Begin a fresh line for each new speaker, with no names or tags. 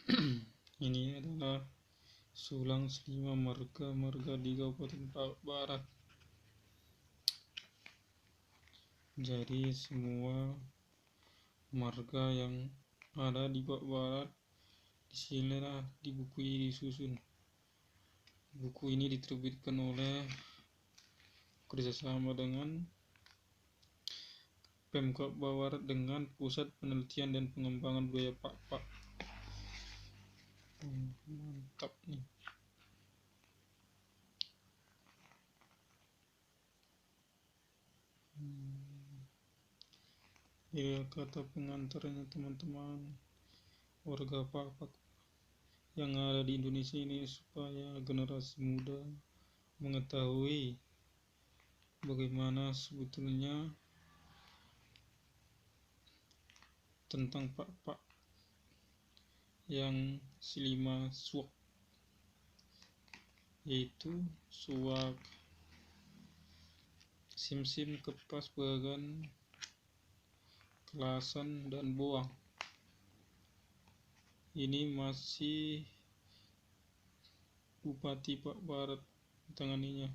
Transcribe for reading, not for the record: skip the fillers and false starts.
Ini adalah sulang 5 marga-marga di Kabupaten Barat. Jadi semua marga yang ada di Barat disinilah di buku ini disusun. Buku ini diterbitkan oleh kerjasama dengan Pemkab Barat dengan Pusat Penelitian dan Pengembangan Budaya Pak. Mantap nih. Ini kata pengantarnya teman-teman warga Pak yang ada di Indonesia ini, supaya generasi muda mengetahui bagaimana sebetulnya tentang Pak yang silima suak, yaitu suak, simsim, kepas, bagan, kelasan, dan boang. Ini masih Bupati Pak Barat tanganinya.